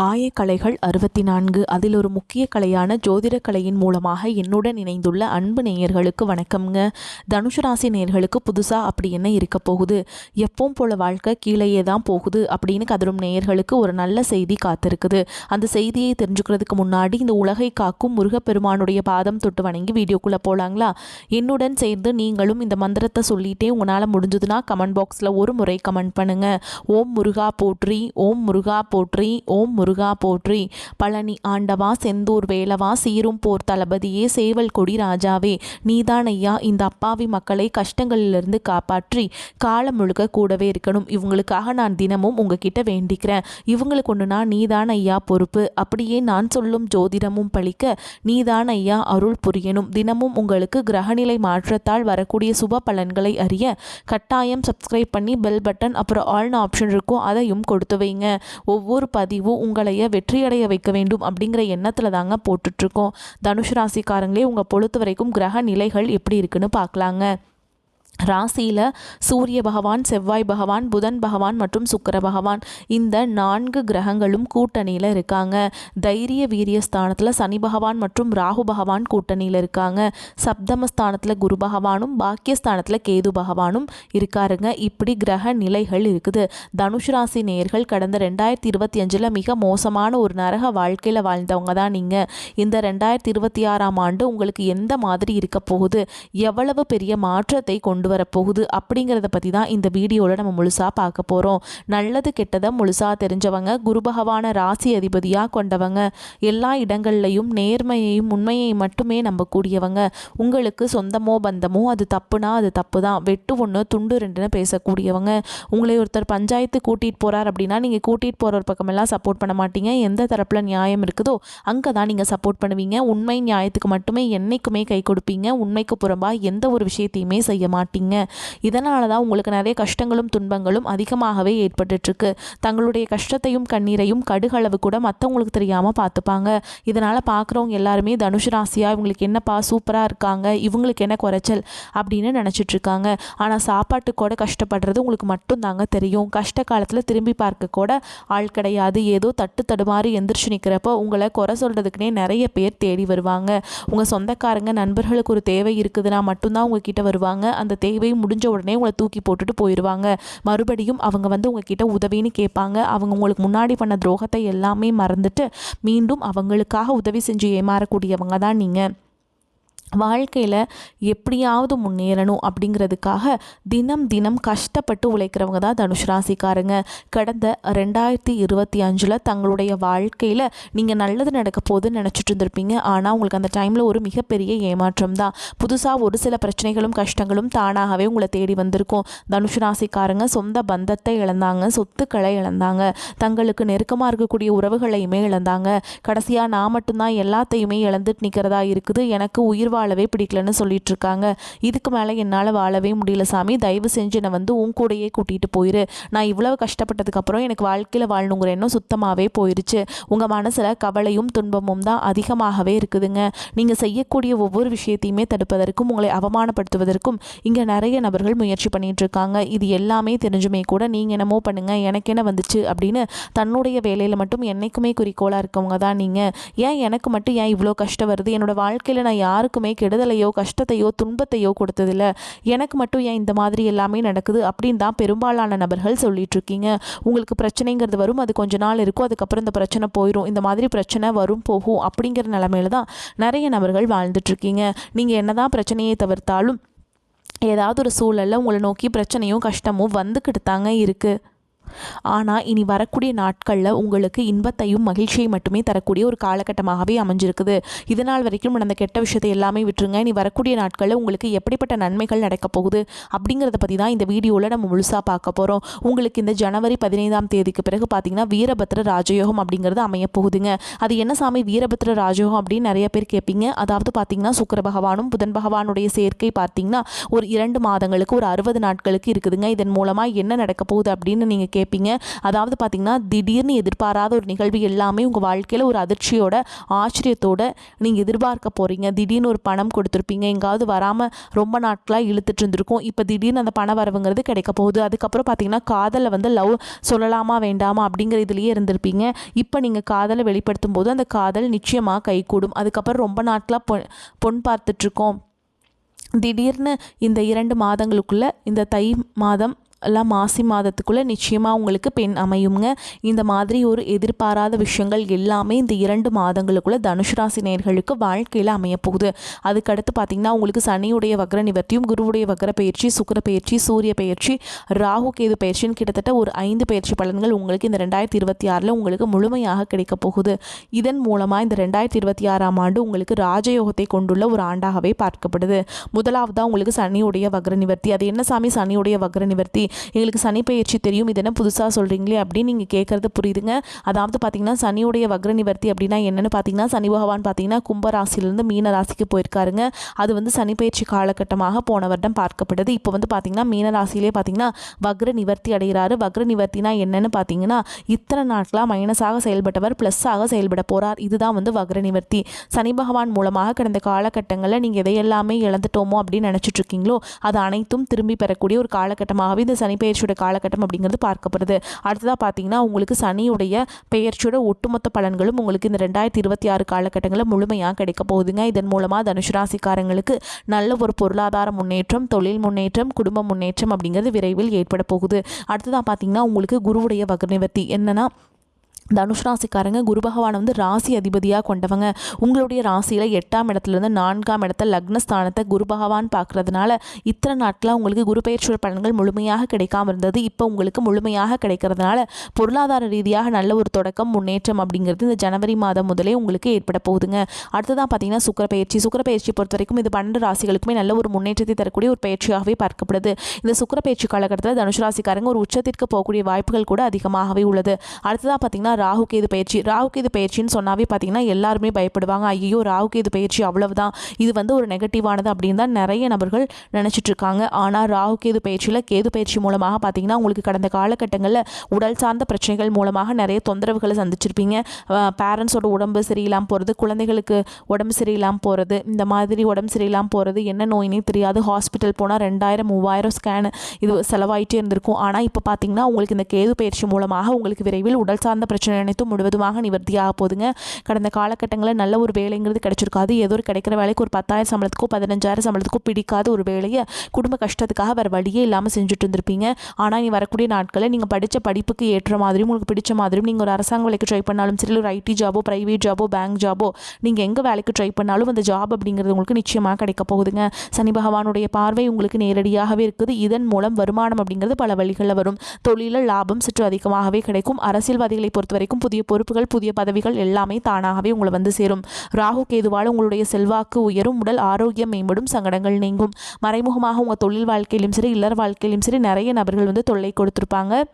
ஆயக்கலைகள் 64 அதில் ஒரு முக்கிய கலையான ஜோதிட கலையின் மூலமாக என்னுடன் இணைந்துள்ள அன்பு நேயர்களுக்கு வணக்கம்ங்க. தனுசு ராசி நேயர்களுக்கு புதுசாக அப்படி என்ன இருக்க போகுது, எப்பவும் போல வாழ்க்கை கீழேயே தான் போகுது அப்படின்னு கதரும் நேயர்களுக்கு ஒரு நல்ல செய்தி காத்திருக்குது. அந்த செய்தியை தெரிஞ்சுக்கிறதுக்கு முன்னாடி இந்த உலகை காக்கும் முருகப்பெருமானுடைய பாதம் தொட்டு வணங்கி வீடியோக்குள்ளே போகலாங்களா? என்னுடன் சேர்ந்து நீங்களும் இந்த மந்திரத்தை சொல்லிட்டே உங்களால் முடிஞ்சதுன்னா கமெண்ட் பாக்ஸில் ஒரு முறை கமெண்ட் பண்ணுங்க. ஓம் முருகா போற்றி, ஓம் முருகா போற்றி, ஓம் முருகா போற்றி. பழனி ஆண்டவா, செந்தூர் வேலவா, சீரும் போர் தளபதியே, சேவல் கொடி ராஜாவே, நீதான் ஐயா இந்த அப்பாவி மக்களை கஷ்டங்களிலிருந்து காப்பாற்றி காலம் முழுக்க கூடவே இருக்கணும். இவங்களுக்காக நான் தினமும் உங்ககிட்ட வேண்டிக்கிறேன். இவங்களுக்கு ஒன்றுனா நீதான் ஐயா பொறுப்பு. அப்படியே நான் சொல்லும் ஜோதிடமும் பழிக்க நீதான் ஐயா அருள் புரியணும். தினமும் உங்களுக்கு கிரகநிலை மாற்றத்தால் வரக்கூடிய சுப பலன்களை அறிய கட்டாயம் சப்ஸ்கிரைப் பண்ணி பெல் பட்டன் அப்புறம் ஆல்னு ஆப்ஷன் இருக்கும், அதையும் கொடுத்து வைங்க. ஒவ்வொரு பதிவும் உங்களைய வெற்றியடைய வைக்க வேண்டும் அப்படிங்கிற எண்ணத்தில் தாங்க போட்டுட்ருக்கோம். தனுஷ் ராசிக்காரங்களே, உங்கள் பொழுது வரைக்கும் கிரக நிலைகள் எப்படி இருக்குன்னு பார்க்கலாங்க. ராசியில் சூரிய பகவான், செவ்வாய் பகவான், புதன் பகவான் மற்றும் சுக்கிர பகவான் இந்த 4 கிரகங்களும் கூட்டணியில் இருக்காங்க. தைரிய வீரிய ஸ்தானத்தில் சனி பகவான் மற்றும் ராகு பகவான் கூட்டணியில் இருக்காங்க. சப்தமஸ்தானத்தில் குரு பகவானும் பாக்கியஸ்தானத்தில் கேது பகவானும் இருக்காருங்க. இப்படி கிரக நிலைகள் இருக்குது. தனுஷ் ராசி நேயர்கள் கடந்த 2025 மிக மோசமான ஒரு நரக வாழ்க்கையில் வாழ்ந்தவங்க தான் நீங்கள். இந்த 2026ஆம் ஆண்டு உங்களுக்கு எந்த மாதிரி இருக்க போகுது, எவ்வளவு பெரிய மாற்றத்தை கொண்டு வரப்போகுது அப்படிங்கிறத பற்றி தான் இந்த வீடியோவில் நம்ம முழுசாக பார்க்க போகிறோம். நல்லது கெட்டதை முழுசாக தெரிஞ்சவங்க, குரு பகவான ராசி அதிபதியாக கொண்டவங்க, எல்லா இடங்கள்லையும் நேர்மையையும் உண்மையை மட்டுமே நம்பக்கூடியவங்க, உங்களுக்கு சொந்தமோ பந்தமோ அது தப்புனா அது தப்பு தான், வெட்டு ஒன்று துண்டு ரெண்டுன்னு பேசக்கூடியவங்க. உங்களை ஒருத்தர் பஞ்சாயத்து கூட்டிகிட்டு போகிறார் அப்படின்னா நீங்கள் கூட்டிகிட்டு போகிற ஒரு பக்கமெல்லாம் சப்போர்ட் பண்ண மாட்டீங்க. எந்த தரப்பில் நியாயம் இருக்குதோ அங்கே தான் நீங்கள் சப்போர்ட் பண்ணுவீங்க. உண்மை நியாயத்துக்கு மட்டுமே என்றைக்குமே கை கொடுப்பீங்க. உண்மைக்கு புறம்பாக எந்த ஒரு விஷயத்தையுமே செய்ய மாட்டீங்க. இதனால தான் உங்களுக்கு நிறைய கஷ்டங்களும் துன்பங்களும் அதிகமாகவே ஏற்பட்டுருக்கு. தங்களுடைய கஷ்டத்தையும் கண்ணீரையும் கடுகளவு கூட மற்றவங்களுக்கு தெரியாமல் பார்த்துப்பாங்க. இதனால் பார்க்குறவங்க எல்லாருமே தனுஷ் ராசியாக இவங்களுக்கு என்னப்பா சூப்பராக இருக்காங்க, இவங்களுக்கு என்ன குறைச்சல் அப்படின்னு நினச்சிட்ருக்காங்க. ஆனால் சாப்பாட்டு கூட கஷ்டப்படுறது உங்களுக்கு மட்டும் தாங்க தெரியும். கஷ்ட காலத்தில் திரும்பி பார்க்க கூட ஆள் கிடையாது. ஏதோ தட்டு தடுமாறி எந்திரிச்சு நிற்கிறப்போ உங்களை குறை சொல்கிறதுக்குனே நிறைய பேர் தேடி வருவாங்க. உங்கள் சொந்தக்காரங்க நண்பர்களுக்கு ஒரு தேவை இருக்குதுன்னா மட்டும்தான் உங்ககிட்ட வருவாங்க. அந்த தேவை முடிஞ்ச உடனே உங்களை தூக்கி போட்டுட்டு போயிடுவாங்க. மறுபடியும் அவங்க வந்து உங்ககிட்ட உதவின்னு கேட்பாங்க. அவங்க உங்களுக்கு முன்னாடி பண்ண துரோகத்தை எல்லாமே மறந்துட்டு மீண்டும் அவங்களுக்காக உதவி செஞ்சு ஏமாறக்கூடியவங்க தான் நீங்கள். வாழ்க்கையில் எப்படியாவது முன்னேறணும் அப்படிங்கிறதுக்காக தினம் தினம் கஷ்டப்பட்டு உழைக்கிறவங்க தான் தனுஷ் ராசிக்காரங்க. கடந்த 2025 தங்களுடைய வாழ்க்கையில் நீங்கள் நல்லது நடக்க போதுன்னு நினச்சிட்டு இருந்திருப்பீங்க. ஆனால் உங்களுக்கு அந்த டைமில் ஒரு மிகப்பெரிய ஏமாற்றம் தான். புதுசாக ஒரு சில பிரச்சனைகளும் கஷ்டங்களும் தானாகவே உங்களை தேடி வந்திருக்கும். தனுஷ் ராசிக்காரங்க சொந்த பந்தத்தை இழந்தாங்க, சொத்துக்களை இழந்தாங்க, தங்களுக்கு நெருக்கமாக இருக்கக்கூடிய உறவுகளையுமே இழந்தாங்க. கடைசியாக நான் மட்டும்தான் எல்லாத்தையுமே இழந்துட்டு நிற்கிறதா இருக்குது, எனக்கு உயிர் வாழவே பிடிக்கலன்னு சொல்லிட்டு இருக்காங்க. இதுக்கு மேலே என்னால் வாழவே முடியல சாமி, தயவு செஞ்சு என்னை வந்து உன் கூடையே கூட்டிகிட்டு போயிரு. நான் இவ்வளவு கஷ்டப்பட்டதுக்கப்புறம் எனக்கு வாழ்க்கையில் வாழணுங்கிற எண்ணம் சுத்தமாகவே போயிடுச்சு. உங்கள் மனசில் கவலையும் துன்பமும் தான் அதிகமாகவே இருக்குதுங்க. நீங்கள் செய்யக்கூடிய ஒவ்வொரு விஷயத்தையுமே தடுப்பதற்கும் உங்களை அவமானப்படுத்துவதற்கும் இங்கே நிறைய நபர்கள் முயற்சி பண்ணிட்டு இருக்காங்க. இது எல்லாமே தெரிஞ்சுமே கூட நீங்கள் என்னமோ பண்ணுங்க, எனக்கு என்ன வந்துச்சு அப்படின்னு தன்னுடைய வேலையில் மட்டும் என்னைக்குமே குறிக்கோளாக இருக்கவங்க தான் நீங்கள். ஏன் எனக்கு மட்டும் ஏன் இவ்வளோ கஷ்டம் வருது, என்னோட வாழ்க்கையில் நான் யாருக்குமே கெடுதலையோ கஷ்டத்தையோ துன்பத்தையோ கொடுத்ததில்ல, எனக்கு மட்டும் ஏன் இந்த மாதிரி எல்லாமே நடக்குது அப்படின்னு தான் பெரும்பாலான நபர்கள் சொல்லிட்டு இருக்கீங்க. உங்களுக்கு பிரச்சனைங்கிறது வரும், அது கொஞ்ச நாள் இருக்கும், அதுக்கப்புறம் இந்த பிரச்சனை போயிடும். இந்த மாதிரி பிரச்சனை வரும் போகும் அப்படிங்கிற நிலைமையில தான் நிறைய நபர்கள் வாழ்ந்துட்டு இருக்கீங்க. நீங்கள் என்னதான் பிரச்சனையை தவிர்த்தாலும் ஏதாவது ஒரு சூழலில் உங்களை நோக்கி பிரச்சனையும் கஷ்டமும் வந்துக்கிட்டு தாங்க இருக்குது. ஆனால் இனி வரக்கூடிய நாட்களில் உங்களுக்கு இன்பத்தையும் மகிழ்ச்சியை மட்டுமே தரக்கூடிய ஒரு காலகட்டமாகவே அமைஞ்சிருக்குது. இதனால் வரைக்கும் நடந்த கெட்ட விஷயத்தை எல்லாமே விட்டுருங்க. இனி வரக்கூடிய நாட்களில் உங்களுக்கு எப்படிப்பட்ட நன்மைகள் நடக்க போகுது அப்படிங்கிறத பற்றி தான் இந்த வீடியோவில் நம்ம முழுசாக பார்க்க போகிறோம். உங்களுக்கு இந்த ஜனவரி 15ஆம் தேதிக்கு பிறகு பார்த்தீங்கன்னா வீரபத்ர ராஜயோகம் அப்படிங்கிறது அமைய போகுதுங்க. அது என்ன சாமி வீரபத்ர ராஜயோகம் அப்படின்னு நிறைய பேர் கேட்பீங்க. அதாவது பார்த்தீங்கன்னா சுக்கிர பகவானும் புதன் பகவானுடைய சேர்க்கை பார்த்தீங்கன்னா ஒரு 2 மாதங்களுக்கு ஒரு 60 நாட்களுக்கு இருக்குதுங்க. இதன் மூலமாக என்ன நடக்க போகுது அப்படின்னு நீங்கள் கேட்பீங்க. அதாவது பார்த்திங்கன்னா திடீர்னு எதிர்பாராத ஒரு நிகழ்வு எல்லாமே உங்கள் வாழ்க்கையில் ஒரு அதிர்ச்சியோட ஆச்சரியத்தோட நீங்கள் எதிர்பார்க்க போகிறீங்க. திடீர்னு ஒரு பணம் கொடுத்துருப்பீங்க, எங்காவது வராமல் ரொம்ப நாட்களாக இழுத்துட்டு இருந்திருக்கும். இப்போ திடீர்னு அந்த பண வரவுங்கிறது கிடைக்க போகுது. அதுக்கப்புறம் பார்த்திங்கன்னா காதலில் வந்து லவ் சொல்லலாமா வேண்டாமா அப்படிங்கிற இதுலேயே இருந்திருப்பீங்க. இப்போ நீங்கள் காதலை வெளிப்படுத்தும் போது அந்த காதல் நிச்சயமாக கைகூடும். அதுக்கப்புறம் ரொம்ப நாட்களாக பொன் பார்த்துட்ருக்கோம், திடீர்னு இந்த 2 மாதங்களுக்குள்ளே இந்த தை மாதம் எல்லாம் மாசி மாதத்துக்குள்ளே நிச்சயமாக உங்களுக்கு பெண் அமையுங்க. இந்த மாதிரி ஒரு எதிர்பாராத விஷயங்கள் எல்லாமே இந்த 2 மாதங்களுக்குள்ளே தனுசு ராசி நேயர்களுக்கு வாழ்க்கையில் அமையப்போகுது. அதுக்கடுத்து பார்த்திங்கன்னா உங்களுக்கு சனியுடைய வக்ர நிவர்த்தியும், குருவுடைய வக்ர பயிற்சி, சுக்கிர பயிற்சி, சூரிய பயிற்சி, ராகு கேது பயிற்சின்னு கிட்டத்தட்ட ஒரு 5 பயிற்சி பலன்கள் உங்களுக்கு இந்த 2026 உங்களுக்கு முழுமையாக கிடைக்க போகுது. இதன் மூலமாக இந்த 2026ஆம் ஆண்டு உங்களுக்கு ராஜயோகத்தை கொண்டுள்ள ஒரு ஆண்டாகவே பார்க்கப்படுது. முதலாவதாக உங்களுக்கு சனியுடைய வக்ர நிவர்த்தி. அது என்ன சாமி சனியுடைய வக்ர நிவர்த்தி, எங்களுக்கு சனி பயிற்சி தெரியும், இது என்ன புதுசாக சொல்கிறீங்களே அப்படின்னு நீங்கள் கேட்குறது புரியுதுங்க. அதாவது பார்த்தீங்கன்னா சனியுடைய வக்ர நிவர்த்தி அப்படின்னா என்னென்னு பார்த்தீங்கன்னா, சனி பகவான் பார்த்தீங்கன்னா கும்ப ராசியிலேருந்து மீன ராசிக்கு போயிருக்காருங்க. அது வந்து சனி பயிற்சி காலகட்டமாக போன வருடம் பார்க்கப்படுது. இப்போ வந்து பார்த்தீங்கன்னா மீன ராசியிலே பார்த்தீங்கன்னா வக்ர நிவர்த்தி அடைகிறாரு. வக்ர நிவர்த்தினா என்னென்னு பார்த்தீங்கன்னா, இத்தனை நாட்களாக மைனஸாக செயல்பட்டவர் ப்ளஸ்ஸாக செயல்பட போகிறார். இதுதான் வந்து வக்ர நிவர்த்தி. சனி பகவான் மூலமாக கடந்த காலகட்டங்களில் நீங்கள் எதையெல்லாமே இழந்துட்டோமோ அப்படின்னு நினச்சிட்டு இருக்கீங்களோ அது அனைத்தும் திரும்பி பெறக்கூடிய ஒரு காலகட்டமாகவே இந்த சனி பெயர்ச்சியோட காலகட்டம் அப்படிங்கிறது பார்க்கப்படுது. அடுத்ததாக பார்த்தீங்கன்னா உங்களுக்கு சனியுடைய பெயர்ச்சியோட ஒட்டுமொத்த பலன்களும் உங்களுக்கு இந்த 2026 காலகட்டங்களில் முழுமையாக கிடைக்க போகுதுங்க. இதன் மூலமாக தனுசு ராசிக்காரங்களுக்கு நல்ல ஒரு பொருளாதார முன்னேற்றம், தொழில் முன்னேற்றம், குடும்ப முன்னேற்றம் அப்படிங்கிறது விரைவில் ஏற்பட போகுது. அடுத்ததாக பார்த்தீங்கன்னா உங்களுக்கு குருவுடைய வக்ர நிவர்த்தி என்னன்னா, தனுஷ் ராசிக்காரங்க குரு பகவானை வந்து ராசி அதிபதியாக கொண்டவங்க. உங்களுடைய ராசியில் 8ஆம் இடத்துலேருந்து 4ஆம் இடத்த லக்னஸ்தானத்தை குரு பகவான் பார்க்குறதுனால இத்தனை நாட்களாக உங்களுக்கு குரு பயிற்சியோட பலன்கள் முழுமையாக கிடைக்காம இருந்தது. இப்போ உங்களுக்கு முழுமையாக கிடைக்கிறதுனால பொருளாதார ரீதியாக நல்ல ஒரு தொடக்கம், முன்னேற்றம் அப்படிங்கிறது இந்த ஜனவரி மாதம் முதலே உங்களுக்கு ஏற்பட போகுதுங்க. அடுத்ததான் பார்த்தீங்கன்னா சுக்கிர பயிற்சி. சுக்கிர பயிற்சி பொறுத்த வரைக்கும் இது 12 ராசிகளுக்குமே நல்ல ஒரு முன்னேற்றத்தை தரக்கூடிய ஒரு பயிற்சியாகவே பார்க்கப்படுது. இந்த சுக்கிர பயிற்சி காலகட்டத்தில் தனுஷ் ராசிக்காரங்க ஒரு உச்சத்திற்கு போகக்கூடிய வாய்ப்புகள் கூட அதிகமாகவே உள்ளது. அடுத்ததாக பார்த்தீங்கன்னா ராகு கேது பயிற்சி. ராகு கேது பயிற்சின்னு சொன்னாவே பார்த்தீங்கன்னா எல்லாருமே பயப்படுவாங்க. ஐயோ ராகு கேது பயிற்சி அவ்வளவுதான், இது வந்து ஒரு நெகட்டிவானது அப்படின்னு தான் நிறைய நபர்கள் நினச்சிட்டு இருக்காங்க. ஆனால் ராகு கேது பயிற்சியில் கேது பயிற்சி மூலமாக பார்த்தீங்கன்னா உங்களுக்கு கடந்த காலகட்டங்களில் உடல் சார்ந்த பிரச்சனைகள் மூலமாக நிறைய தொந்தரவுகளை சந்திச்சிருப்பீங்க. பேரண்ட்ஸோட உடம்பு சரியில்லாமல் போகிறது, குழந்தைகளுக்கு உடம்பு சரியில்லாமல் போகிறது, இந்த மாதிரி உடம்பு சரியில்லாமல் போகிறது, என்ன நோயினே தெரியாது, ஹாஸ்பிட்டல் போனால் 2000 3000 ஸ்கேனு இது செலவாயிட்டே இருந்திருக்கும். ஆனால் இப்போ பார்த்தீங்கன்னா உங்களுக்கு இந்த கேது பயிற்சி மூலமாக உங்களுக்கு விரைவில் உடல் சார்ந்த பிரச்சனை அனைத்தும் முழுவதுமாக நிவர்த்தியாக போதுங்க. கடந்த காலகட்டங்களில் நல்ல ஒரு வேலைங்கிறது கிடைச்சிருக்காது. ஏதோ ஒரு கிடைக்கிற வேலைக்கு ஒரு 10,000 சம்பளத்துக்கோ 15,000 சம்பளத்துக்கோ பிடிக்காத ஒரு வேலையை குடும்ப கஷ்டத்துக்காக வேறு வழியே இல்லாமல் செஞ்சுட்டு இருந்திருப்பீங்க. ஆனால் நீ வரக்கூடிய நாட்களில் நீங்கள் படித்த படிப்புக்கு ஏற்ற மாதிரியும் உங்களுக்கு பிடிச்ச மாதிரியும் நீங்கள் ஒரு அரசாங்க வேலைக்கு ட்ரை பண்ணாலும் சரி, ஒரு ஐடி ஜாபோ, ப்ரைவேட் ஜாபோ, பேங்க் ஜாபோ, நீங்கள் எங்கே வேலைக்கு ட்ரை பண்ணாலும் அந்த ஜாப் அப்படிங்கிறது உங்களுக்கு நிச்சயமாக கிடைக்க போகுதுங்க. சனி பகவானுடைய பார்வை உங்களுக்கு நேரடியாகவே இருக்குது. இதன் மூலம் வருமானம் அப்படிங்கிறது பல வழிகளில் வரும். தொழிலில் லாபம் சற்று அதிகமாகவே கிடைக்கும். அரசியல்வாதிகளை பொறுத்த வரைக்கும் புதிய பொறுப்புகள், புதிய பதவிகள் எல்லாமே தானாகவே உங்களை வந்து சேரும். ராகு கேதுவால் உங்களுடைய செல்வாக்கு உயரும், உடல் ஆரோக்கியம் மேம்படும், சங்கடங்கள் நீங்கும். மறைமுகமாக உங்கள் தொழில் வாழ்க்கையிலும் சரி, இல்லற வாழ்க்கையிலும் சரி நிறைய நபர்கள் வந்து தொல்லை கொடுத்துருப்பாங்க.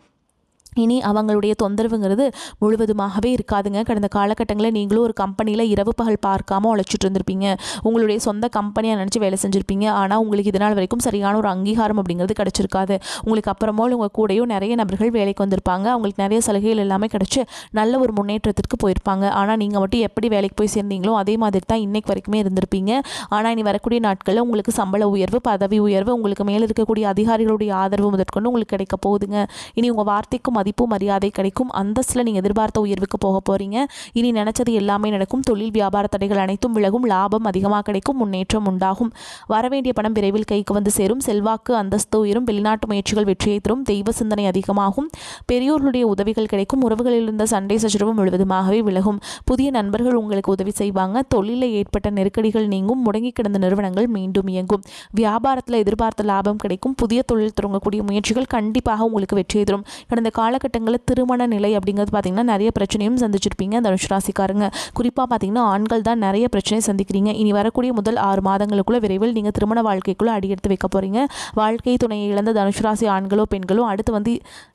இனி அவங்களுடைய தொந்தரவுங்கிறது முழுவதுமாகவே இருக்காதுங்க. கடந்த காலகட்டங்களில் நீங்களும் ஒரு கம்பெனியில் இரவு பகல் பார்க்காம உழைச்சிட்டு இருந்திருப்பீங்க. உங்களுடைய சொந்த கம்பெனியாக நினச்சி வேலை செஞ்சுருப்பீங்க. ஆனால் உங்களுக்கு இதனால் வரைக்கும் சரியான ஒரு அங்கீகாரம் அப்படிங்கிறது கிடச்சிருக்காது. உங்களுக்கு அப்புறமா உங்கள் கூடயும் நிறைய நபர்கள் வேலைக்கு வந்திருப்பாங்க. அவங்களுக்கு நிறைய சலுகைகள் எல்லாமே கிடச்சி நல்ல ஒரு முன்னேற்றத்திற்கு போயிருப்பாங்க. ஆனால் நீங்கள் மட்டும் எப்படி வேலைக்கு போய் சேர்ந்தீங்களோ அதே மாதிரி தான் இன்றைக்கு வரைக்குமே இருந்திருப்பீங்க. ஆனால் இனி வரக்கூடிய நாட்களில் உங்களுக்கு சம்பள உயர்வு, பதவி உயர்வு, உங்களுக்கு மேலே இருக்கக்கூடிய அதிகாரிகளுடைய ஆதரவு முதற்கொண்டு உங்களுக்கு கிடைக்க போகுதுங்க. இனி உங்கள் வார்த்தைக்கும் மதிப்பு மரியாதை கிடைக்கும். அந்தஸ்தில் நீங்கள் எதிர்பார்த்த உயர்வுக்கு போக போகிறீங்க. இனி நினச்சது எல்லாமே நடக்கும். தொழில் வியாபார தடைகள் அனைத்தும் விலகும். லாபம் அதிகமாக கிடைக்கும். முன்னேற்றம் உண்டாகும். வரவேண்டிய பணம் விரைவில் கைக்கு வந்து சேரும். செல்வாக்கு அந்தஸ்து உயரும். வெளிநாட்டு முயற்சிகள் வெற்றியை தரும். தெய்வ சிந்தனை அதிகமாகும். பெரியோர்களுடைய உதவிகள் கிடைக்கும். உறவுகளில் இருந்த சண்டை சச்சரவு முழுவதுமாகவே விலகும். புதிய நண்பர்கள் உங்களுக்கு உதவி செய்வாங்க. தொழிலில் ஏற்பட்ட நெருக்கடிகள் நீங்கும். முடங்கி கிடந்த நிறுவனங்கள் மீண்டும் இயங்கும். வியாபாரத்தில் எதிர்பார்த்த லாபம் கிடைக்கும். புதிய தொழில் தொடங்கக்கூடிய முயற்சிகள் கண்டிப்பாக உங்களுக்கு வெற்றியை தரும். கடந்த காலகட்டங்களில் திருமண நிலை அப்படிங்கிறது பார்த்தீங்கன்னா நிறைய பிரச்சனையும் சந்திச்சிருப்பீங்க தனுஷ் ராசிக்காரங்க. குறிப்பாக பார்த்தீங்கன்னா ஆண்கள் தான் நிறைய பிரச்சனை சந்திக்கிறீங்க. இனி வரக்கூடிய முதல் 6 மாதங்களுக்குள்ள விரைவில் நீங்கள் திருமண வாழ்க்கைக்குள்ளே அடியெடுத்து வைக்க போகிறீங்க. வாழ்க்கை துணையை இழந்த தனுஷ் ராசி ஆண்களோ பெண்களோ அடுத்து வந்து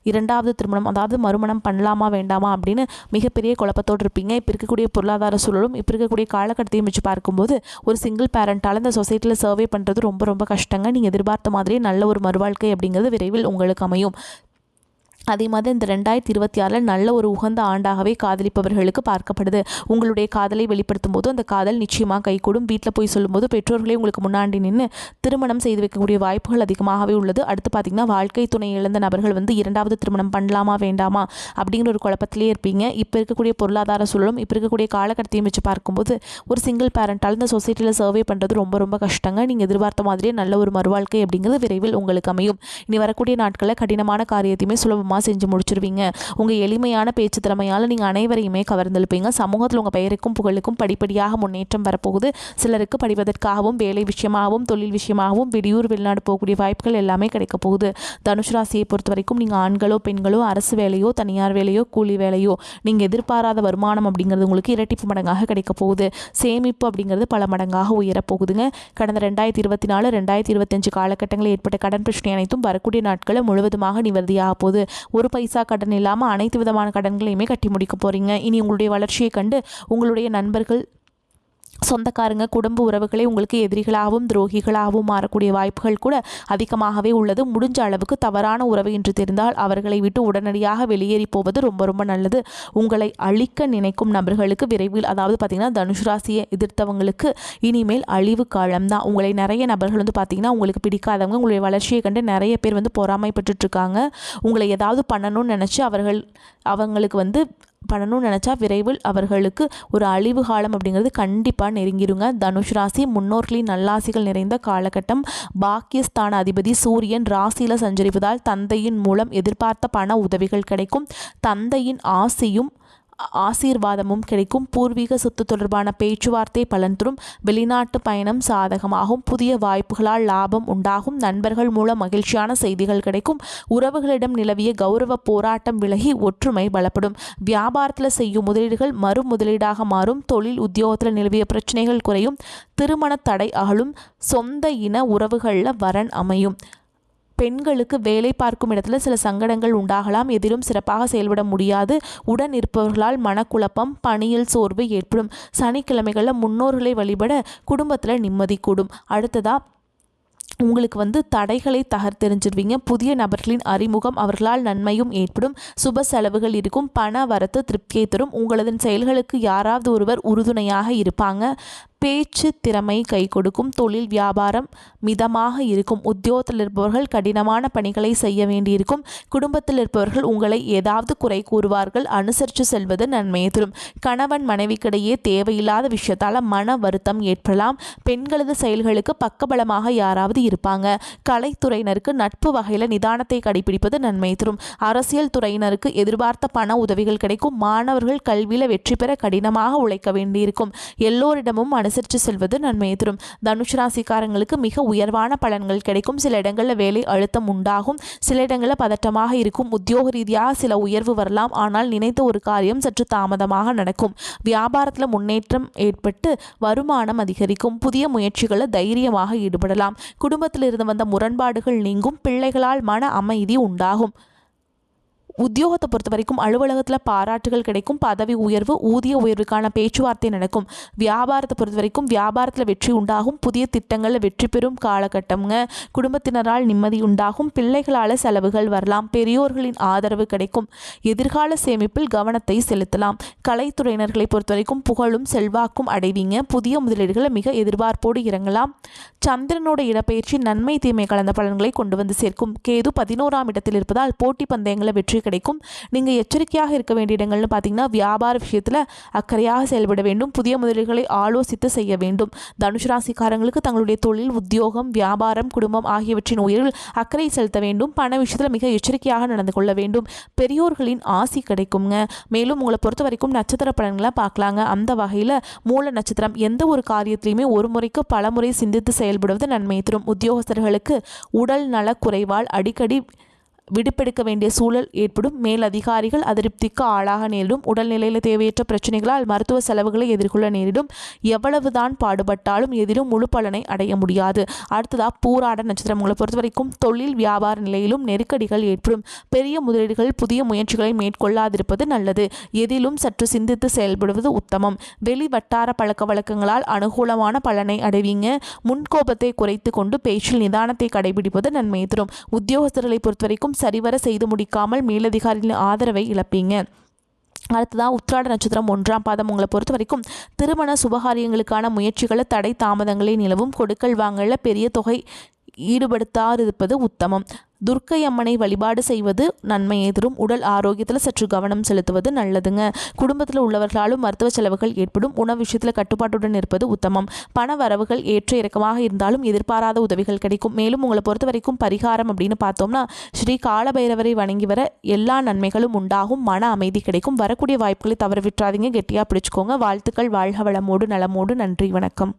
2வது திருமணம், அதாவது மறுமணம் பண்ணலாமா வேண்டாமா அப்படின்னு மிகப்பெரிய குழப்பத்தோடு இருப்பீங்க. இப்போ இருக்கக்கூடிய பொருளாதார சூழலும் இப்போ இருக்கக்கூடிய காலகட்டத்தையும் வச்சு பார்க்கும்போது ஒரு சிங்கிள் பேரண்டால் இந்த சொசைட்டியில் சர்வே பண்ணுறது ரொம்ப ரொம்ப கஷ்டங்க. நீங்கள் எதிர்பார்த்த மாதிரியே நல்ல ஒரு மறுவாழ்க்கை அப்படிங்கிறது விரைவில் உங்களுக்கு அமையும். அதே மாதிரி இந்த 2026 நல்ல ஒரு உகந்த ஆண்டாகவே காதலிப்பவர்களுக்கு பார்க்கப்படுது. உங்களுடைய காதலை வெளிப்படுத்தும் போது அந்த காதல் நிச்சயமாக கைகூடும். வீட்டில் போய் சொல்லும்போது பெற்றோர்களே உங்களுக்கு முன்னாடி நின்று திருமணம் செய்து வைக்கக்கூடிய வாய்ப்புகள் அதிகமாகவே உள்ளது. அடுத்து பார்த்திங்கன்னா வாழ்க்கை துணை இழந்த நபர்கள் இரண்டாவது திருமணம் பண்ணலாமா வேண்டாமா அப்படிங்கிற ஒரு குழப்பத்திலே இருப்பீங்க. இப்போ இருக்கக்கூடிய பொருளாதார சூழலும் இப்போ இருக்கக்கூடிய காலகட்டத்தையும் வச்சு பார்க்கும்போது ஒரு சிங்கிள் பேரண்டால் இந்த சொசைட்டியில் சர்வே பண்ணுறது ரொம்ப ரொம்ப கஷ்டங்க. நீங்கள் எதிர்பார்த்த மாதிரியே நல்ல ஒரு மறுவாழ்க்கை அப்படிங்கிறது விரைவில் உங்களுக்கு அமையும். இனி வரக்கூடிய நாட்களில் கடினமான காரியத்தையுமே சுலபமாக செஞ்சு முடிச்சிருவீங்க. உங்கள் எளிமையான பேச்சு திறமையால் நீங்கள் அனைவரையுமே கவர்ந்தெழுப்பீங்க. சமூகத்தில் உங்கள் பெயருக்கும் புகழுக்கும் படிப்படியாக முன்னேற்றம் வரப்போகுது. சிலருக்கு படிப்பதற்காகவும் வேலை விஷயமாகவும் தொழில் விஷயமாகவும் வெளிநாடு போகக்கூடிய வாய்ப்புகள் எல்லாமே கிடைக்க போகுது. தனுசு ராசியை பொறுத்த வரைக்கும் நீங்கள் ஆண்களோ பெண்களோ அரசு வேலையோ தனியார் வேலையோ கூலி வேலையோ நீங்கள் எதிர்பாராத வருமானம் அப்படிங்கிறது உங்களுக்கு இரட்டிப்பு மடங்காக கிடைக்க போகுது. சேமிப்பு அப்படிங்கிறது பல மடங்காக உயரப்போகுதுங்க. கடந்த 2024 2025 காலகட்டங்களில் ஏற்பட்ட கடன் பிரச்சனை அனைத்தும் வரக்கூடிய நாட்களில் முழுவதுமாக நிவர்த்தியாக போகுது. ஒரு பைசா கடன் இல்லாமல் அனைத்து விதமான கடன்களையுமே கட்டி முடிக்க போகிறீங்க. இனி உங்களுடைய வளர்ச்சியை கண்டு உங்களுடைய நண்பர்கள் சொந்தக்காரங்க குடும்ப உறவுகளே உங்களுக்கு எதிரிகளாகவும் துரோகிகளாகவும் மாறக்கூடிய வாய்ப்புகள் கூட அதிகமாகவே உள்ளது. முடிஞ்ச அளவுக்கு தவறான உறவு என்று தெரிந்தால் அவர்களை விட்டு உடனடியாக வெளியேறி போவது ரொம்ப ரொம்ப நல்லது. உங்களை அழிக்க நினைக்கும் நபர்களுக்கு விரைவில், அதாவது பார்த்திங்கன்னா தனுசு ராசியை எதிர்த்தவங்களுக்கு இனிமேல் அழிவு காலம்தான். உங்களை நிறைய நபர்கள் பார்த்திங்கன்னா உங்களுக்கு பிடிக்காதவங்க உங்களுடைய வளர்ச்சியை கண்டு நிறைய பேர் பொறாமைப்பட்டுருக்காங்க. உங்களை ஏதாவது பண்ணணும்னு நினச்சி அவங்களுக்கு பண்ணணும்னு நினச்சா விரைவில் அவர்களுக்கு ஒரு அழிவு காலம் அப்படிங்கிறது கண்டிப்பாக நெருங்கிடுங்க. தனுஷ் ராசி முன்னோர்களின் நல்லாசிகள் நிறைந்த காலகட்டம். பாக்கியஸ்தான அதிபதி சூரியன் ராசியில் சஞ்சரிப்பதால் தந்தையின் மூலம் எதிர்பார்த்த பண உதவிகள் கிடைக்கும். தந்தையின் ஆசீர்வாதமும் கிடைக்கும். பூர்வீக சொத்து தொடர்பான பேச்சுவார்த்தை பலன் தரும். வெளிநாட்டு பயணம் சாதகமாகும். புதிய வாய்ப்புகளால் லாபம் உண்டாகும். நண்பர்கள் மூலம் மகிழ்ச்சியான செய்திகள் கிடைக்கும். உறவுகளிடம் நிலவிய கௌரவ போராட்டம் விலகி ஒற்றுமை பலப்படும். வியாபாரத்தில் செய்யும் முதலீடுகள் மறு முதலீடாக மாறும். தொழில் உத்தியோகத்தில் நிலவிய பிரச்சனைகள் குறையும். திருமண தடை அகலும். சொந்த இன உறவுகளில் வரன் அமையும். பெண்களுக்கு வேலை பார்க்கும் இடத்துல சில சங்கடங்கள் உண்டாகலாம். எதிலும் சிறப்பாக செயல்பட முடியாது. உடன் இருப்பவர்களால் மனக்குழப்பம் பணியில் சோர்வு ஏற்படும். சனிக்கிழமைகளில் முன்னோர்களை வழிபட குடும்பத்தில் நிம்மதி கூடும். அடுத்ததாக உங்களுக்கு தடைகளை தகர்த்தெறிஞ்சிருவீங்க. புதிய நபர்களின் அறிமுகம் அவர்களால் நன்மையும் ஏற்படும். சுப செலவுகள் இருக்கும். பண வரத்து திருப்தியை தரும். உங்களது செயல்களுக்கு யாராவது ஒருவர் உறுதுணையாக இருப்பாங்க. பேச்சு திறமை கை கொடுக்கும். தொழில் வியாபாரம் மிதமாக இருக்கும். உத்தியோகத்தில் இருப்பவர்கள் கடினமான பணிகளை செய்ய வேண்டியிருக்கும். குடும்பத்தில் இருப்பவர்கள் உங்களை ஏதாவது குறை கூறுவார்கள். அனுசரித்து செல்வது நன்மையை தரும். கணவன் மனைவிக்கிடையே தேவையில்லாத விஷயத்தால் மன வருத்தம் ஏற்படலாம். பெண்களது செயல்களுக்கு பக்கபலமாக யாராவது இருப்பாங்க. கலைத்துறையினருக்கு நட்பு வகையில் நிதானத்தை கடைபிடிப்பது நன்மை தரும். அரசியல் துறையினருக்கு எதிர்பார்த்த பண உதவிகள் கிடைக்கும். மாணவர்கள் கல்வியில் வெற்றி பெற கடினமாக உழைக்க வேண்டியிருக்கும். எல்லோரிடமும் அனுசரித்து செல்வது நன்மையை தரும். தனுஷ் ராசிக்காரங்களுக்கு மிக உயர்வான பலன்கள் கிடைக்கும். சில இடங்களில் வேலை அழுத்தம் உண்டாகும். சில இடங்களில் பதட்டமாக இருக்கும். உத்தியோக ரீதியாக சில உயர்வு வரலாம். ஆனால் நினைத்த ஒரு காரியம் சற்று தாமதமாக நடக்கும். வியாபாரத்தில் முன்னேற்றம் ஏற்பட்டு வருமானம் அதிகரிக்கும். புதிய முயற்சிகளில் தைரியமாக ஈடுபடலாம். குடும்பத்தில் இருந்து வந்த முரண்பாடுகள் நீங்கும். பிள்ளைகளால் மன அமைதி உண்டாகும். உத்தியோகத்தை பொறுத்த வரைக்கும் அலுவலகத்தில் பாராட்டுகள் கிடைக்கும். பதவி உயர்வு ஊதிய உயர்வுக்கான பேச்சுவார்த்தை நடக்கும். வியாபாரத்தை பொறுத்த வரைக்கும் வியாபாரத்தில் வெற்றி உண்டாகும். புதிய திட்டங்களில் வெற்றி பெறும் காலகட்டம்ங்க. குடும்பத்தினரால் நிம்மதி உண்டாகும். பிள்ளைகளால் செலவுகள் வரலாம். பெரியோர்களின் ஆதரவு கிடைக்கும். எதிர்கால சேமிப்பில் கவனத்தை செலுத்தலாம். கலைத்துறையினர்களை பொறுத்த வரைக்கும் புகழும் செல்வாக்கும் அடைவீங்க. புதிய முதலீடுகளை மிக எதிர்பார்ப்போடு இறங்கலாம். சந்திரனோட இடப்பெயர்ச்சி நன்மை தீமை கலந்த பலன்களை கொண்டு வந்து சேர்க்கும். கேது 11ஆம் இடத்தில் இருப்பதால் போட்டி பந்தயங்களை வெற்றி கிடைக்கும். நீங்கள் எச்சரிக்கையாக இருக்க வேண்டிய இடங்கள்னு பார்த்தீங்கன்னா வியாபார விஷயத்தில் அக்கறையாக செயல்பட வேண்டும். புதிய முதலீடுகளை ஆலோசித்து செய்ய வேண்டும். தனுஷ் ராசிக்காரங்களுக்கு தங்களுடைய தொழில் உத்தியோகம் வியாபாரம் குடும்பம் ஆகியவற்றின் உயர்வில் அக்கறை செலுத்த வேண்டும். பண விஷயத்தில் மிக எச்சரிக்கையாக நடந்து கொள்ள வேண்டும். பெரியோர்களின் ஆசி கிடைக்குங்க. மேலும் உங்களை பொறுத்த வரைக்கும் நட்சத்திர பலன்களை பார்க்கலாங்க. அந்த வகையில் மூல நட்சத்திரம் எந்த ஒரு காரியத்திலையுமே ஒரு முறைக்கு பல முறை சிந்தித்து செயல்படுவது நன்மை தரும். உத்தியோகஸ்தர்களுக்கு உடல் நல குறைவால் அடிக்கடி விடுப்பெடுக்க வேண்டிய சூழல் ஏற்படும். மேல் அதிகாரிகள் அதிருப்திக்கு ஆளாக நேரிடும். உடல்நிலையில் தேவையற்ற பிரச்சனைகளால் மருத்துவ செலவுகளை எதிர்கொள்ள நேரிடும். எவ்வளவுதான் பாடுபட்டாலும் எதிலும் முழு பலனை அடைய முடியாது. அடுத்ததாக பூராட நட்சத்திரம் உங்களை பொறுத்த வரைக்கும் தொழில் வியாபார நிலையிலும் நெருக்கடிகள் ஏற்படும். பெரிய முதலீடுகள் புதிய முயற்சிகளை மேற்கொள்ளாதிருப்பது நல்லது. எதிலும் சற்று சிந்தித்து செயல்படுவது உத்தமம். வெளி வட்டார பழக்க வழக்கங்களால் அனுகூலமான பலனை அடைவீங்க. முன்கோபத்தை குறைத்து கொண்டு பேச்சில் நிதானத்தை கடைபிடிப்பது நன்மை தரும். உத்தியோகஸ்தர்களை பொறுத்த வரைக்கும் சரிவர செய்து முடிக்காமல் மேலதிகாரிகளின் ஆதரவை இழப்பீங்க. அடுத்ததாக உத்திராட நட்சத்திரம் 1ஆம் பாதம். உங்களை பொறுத்த வரைக்கும் திருமண சுபகாரியங்களுக்கான முயற்சிகளை தடை தாமதங்களே நிலவும். கொடுக்கல் வாங்கல பெரிய தொகை ஈடுபடுத்தாதிருப்பது உத்தமம். துர்க்கை அம்மனை வழிபாடு செய்வது நன்மையை தரும். உடல் ஆரோக்கியத்தில் சற்று கவனம் செலுத்துவது நல்லதுங்க. குடும்பத்தில் உள்ளவர்களாலும் மருத்துவ செலவுகள் ஏற்படும். உணவு விஷயத்தில் கட்டுப்பாட்டுடன் இருப்பது உத்தமம். பண வரவுகள் ஏற்ற இறக்கமாக இருந்தாலும் எதிர்பாராத உதவிகள் கிடைக்கும். மேலும் உங்களை பொறுத்த வரைக்கும் பரிகாரம் அப்படின்னு பார்த்தோம்னா ஸ்ரீ காலபைரவரை வணங்கி வர எல்லா நன்மைகளும் உண்டாகும். மன அமைதி கிடைக்கும். வரக்கூடிய வாய்ப்புகளை தவற விட்டுறாதீங்க. கெட்டியாக பிடிச்சுக்கோங்க. வாழ்த்துக்கள். வாழ்க வளமோடு நலமோடு. நன்றி. வணக்கம்.